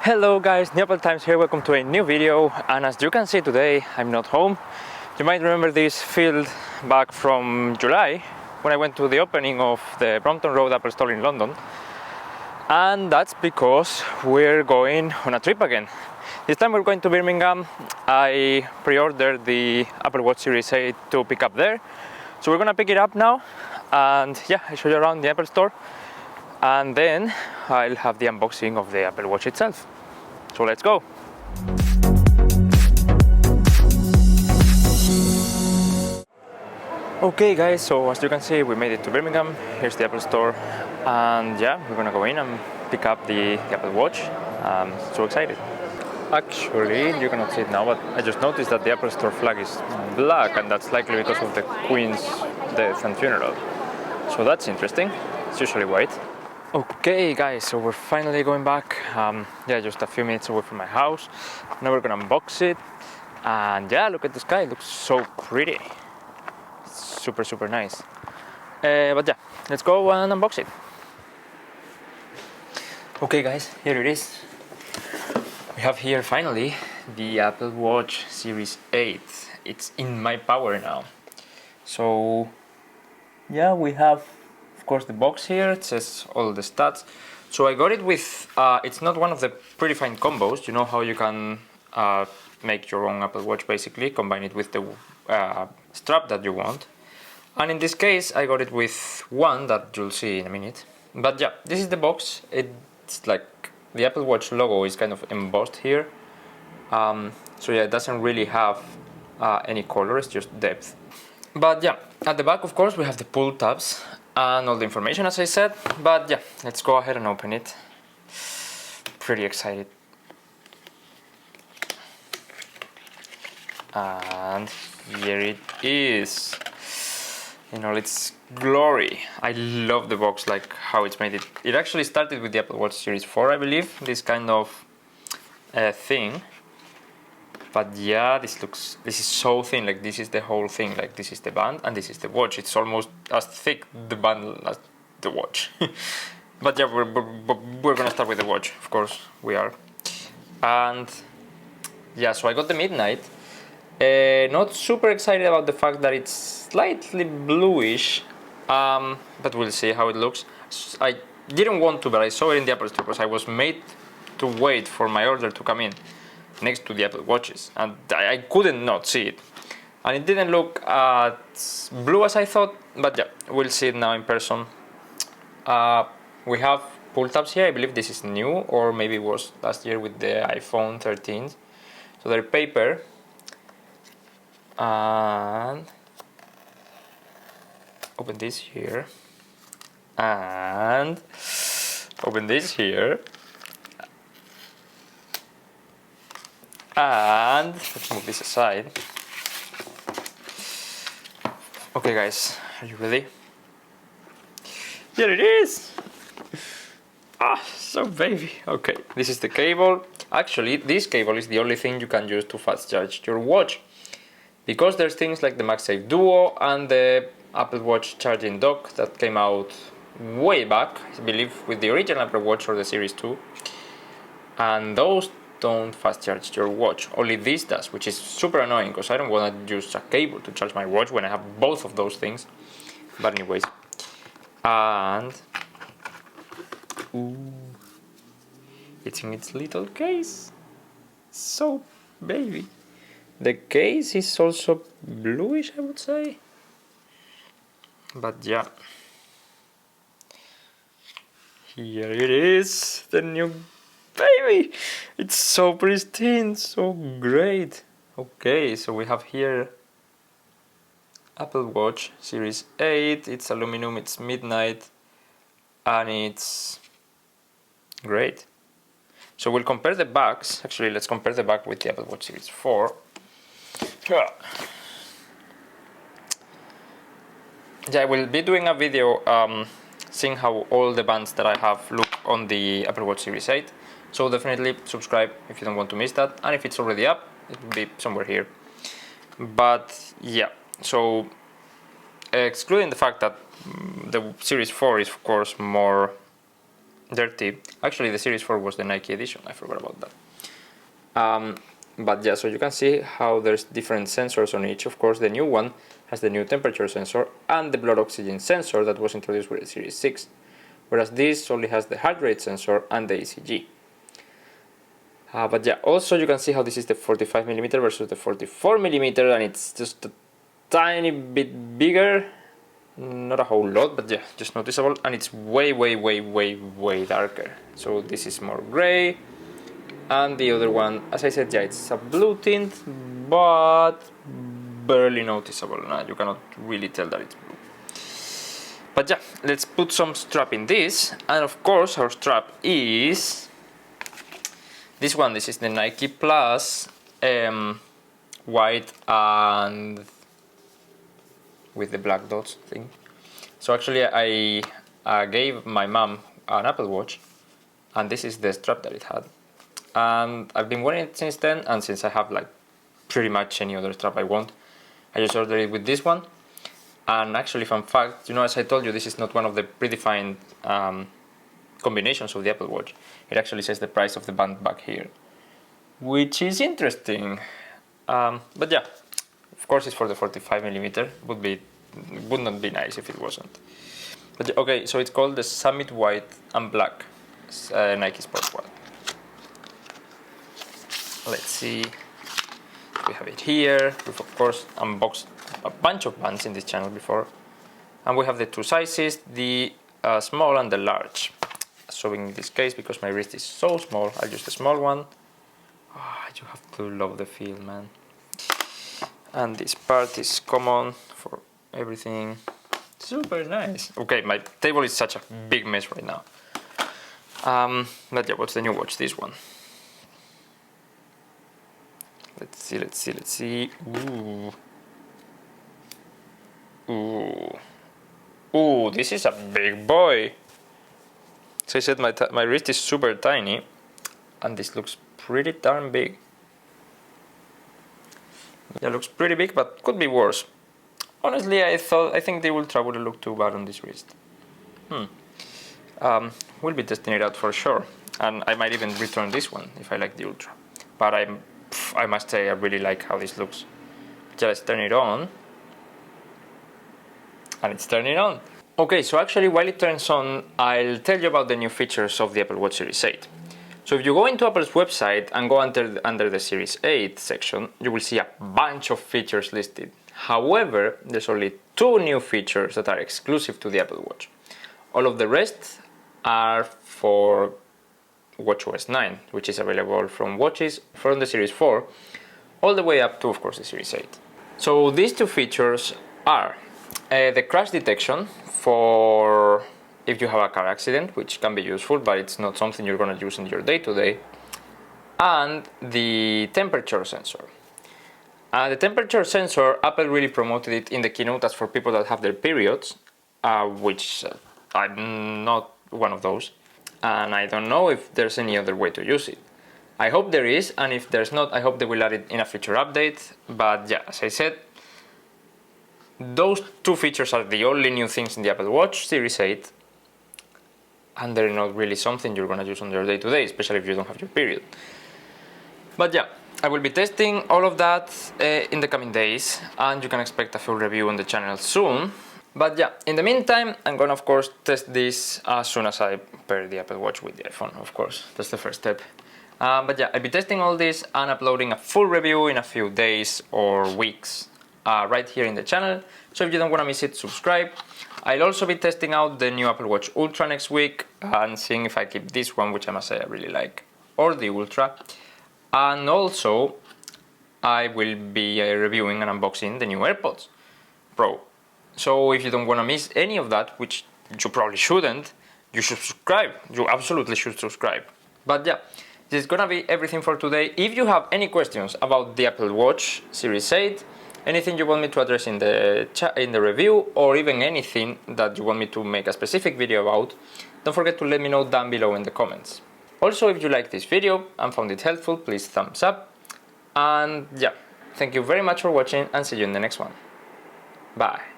Hello guys, Neopal Times here, welcome to a new video, and as you can see today I'm not home. You might remember this field back from July when I went to the opening of the Brompton Road Apple Store in London, and that's because we're going on a trip again. This time we're going to Birmingham. I pre-ordered the Apple Watch Series 8 to pick up there, so we're gonna pick it up now and yeah, I'll show you around the Apple Store and then I'll have the unboxing of the Apple Watch itself. So let's go! Okay guys, so as you can see we made it to Birmingham. Here's the Apple Store and yeah, we're gonna go in and pick up the Apple Watch. I'm so excited. Actually, you cannot see it now, but I just noticed that the Apple Store flag is black, and that's likely because of the Queen's death and funeral. So that's interesting. It's usually white. Okay guys, so we're finally going back. Yeah, just a few minutes away from my house. Now we're gonna unbox it. And yeah, look at the sky, it looks so pretty. Super nice. But yeah, let's go and unbox it. Okay guys, here it is. We have here finally the Apple Watch Series 8. It's in my power now. So yeah, we have of course the box here. It says all the stats. So I got it with, it's not one of the predefined combos. You know how you can make your own Apple Watch basically, combine it with the strap that you want. And in this case I got it with one that you'll see in a minute. But yeah, this is the box. It's like the Apple Watch logo is kind of embossed here. So yeah, it doesn't really have any color, it's just depth. But yeah, at the back of course we have the pull tabs and all the information as I said. But yeah, let's go ahead and open it. Pretty excited. And here it is in all its glory. I love the box, like how it's made. It actually started with the Apple Watch Series 4, I believe, this kind of thing. But yeah, this is so thin, like this is the whole thing, like this is the band and this is the watch. It's almost as thick, the band, as the watch. But yeah, we're gonna start with the watch, of course, we are. And yeah, so I got the Midnight. Not super excited about the fact that it's slightly bluish, but we'll see how it looks. I didn't want to, but I saw it in the Apple Store because I was made to wait for my order to come in next to the Apple Watches, and I couldn't not see it. And it didn't look as blue as I thought, but yeah, we'll see it now in person. We have pull tabs here. I believe this is new, or maybe it was last year with the iPhone 13. So they're paper. And open this here and open this here and let's move this aside. Okay guys, are you ready? Here it is. So baby. Okay, this is the cable. Actually, this cable is the only thing you can use to fast charge your watch, because there's things like the MagSafe Duo and the Apple Watch charging dock that came out way back, I believe with the original Apple Watch or the Series 2, and those don't fast charge your watch. Only this does, which is super annoying because I don't want to use a cable to charge my watch when I have both of those things. But anyways, and ooh, it's in its little case. So baby. The case is also bluish, I would say. But yeah, here it is, the new baby. It's so pristine, so great. Okay, so we have here Apple Watch Series 8. It's aluminum, it's Midnight, and it's great. So we'll compare the backs. Actually, let's compare the back with the Apple Watch Series 4. Yeah, I will be doing a video seeing how all the bands that I have look on the Apple Watch Series 8. So definitely subscribe if you don't want to miss that. And if it's already up, it will be somewhere here. But yeah, so excluding the fact that the Series 4 is of course more dirty. Actually, the Series 4 was the Nike edition. I forgot about that. But yeah, so you can see how there's different sensors on each. Of course, the new one has the new temperature sensor and the blood oxygen sensor that was introduced with the Series 6, whereas this only has the heart rate sensor and the ECG. But yeah, also you can see how this is the 45mm versus the 44mm, and it's just a tiny bit bigger, not a whole lot, but yeah, just noticeable, and it's way darker. So this is more gray, and the other one, as I said, yeah, it's a blue tint, but barely noticeable. You cannot really tell that it's blue. But yeah, let's put some strap in this, and of course our strap is this one. This is the Nike Plus white and with the black dots thing. So actually I gave my mom an Apple Watch, and this is the strap that it had, and I've been wearing it since then, and since I have like pretty much any other strap I want, I just ordered it with this one. And actually, fun fact, as I told you, this is not one of the predefined combinations of the Apple Watch. It actually says the price of the band back here, which is interesting. But yeah, of course it's for the 45mm. Would not be nice if it wasn't. But okay, so it's called the Summit White and Black Nike Sports Watch. Let's see. We have it here. We've of course unboxed a bunch of bands in this channel before, and we have the two sizes, the small and the large. So in this case, because my wrist is so small, I'll use the small one. You have to love the feel, man. And this part is common for everything. Super nice. Okay, my table is such a big mess right now. But yeah, what's the new watch? This one. Let's see. Ooh, this is a big boy. So I said my wrist is super tiny, and this looks pretty darn big. Yeah, looks pretty big, but could be worse. Honestly, I think the Ultra wouldn't look too bad on this wrist. We'll be testing it out for sure, and I might even return this one if I like the Ultra. But I must say I really like how this looks. Just turn it on, and it's turning on. Okay, so actually while it turns on, I'll tell you about the new features of the Apple Watch Series 8. So if you go into Apple's website and go under the Series 8 section, you will see a bunch of features listed. However, there's only 2 new features that are exclusive to the Apple Watch. All of the rest are for watchOS 9, which is available from watches from the Series 4 all the way up to, of course, the Series 8. So these 2 features are the crash detection for if you have a car accident, which can be useful, but it's not something you're going to use in your day-to-day, and the temperature sensor. The temperature sensor, Apple really promoted it in the keynote as for people that have their periods, which I'm not one of those, and I don't know if there's any other way to use it. I hope there is, and if there's not, I hope they will add it in a future update. But yeah, as I said, those 2 features are the only new things in the Apple Watch Series 8, and they're not really something you're going to use on your day-to-day, especially if you don't have your period. But yeah, I will be testing all of that in the coming days, and you can expect a full review on the channel soon. But yeah, in the meantime, I'm going to of course test this as soon as I pair the Apple Watch with the iPhone, of course. That's the first step. But yeah, I'll be testing all this and uploading a full review in a few days or weeks right here in the channel. So if you don't want to miss it, subscribe. I'll also be testing out the new Apple Watch Ultra next week and seeing if I keep this one, which I must say I really like, or the Ultra. And also, I will be reviewing and unboxing the new AirPods Pro. So if you don't want to miss any of that, which you probably shouldn't, you should subscribe. You absolutely should subscribe. But yeah, this is gonna be everything for today. If you have any questions about the Apple Watch Series 8, anything you want me to address in the review, or even anything that you want me to make a specific video about, don't forget to let me know down below in the comments. Also, if you like this video and found it helpful, please thumbs up. And yeah, thank you very much for watching, and see you in the next one. Bye.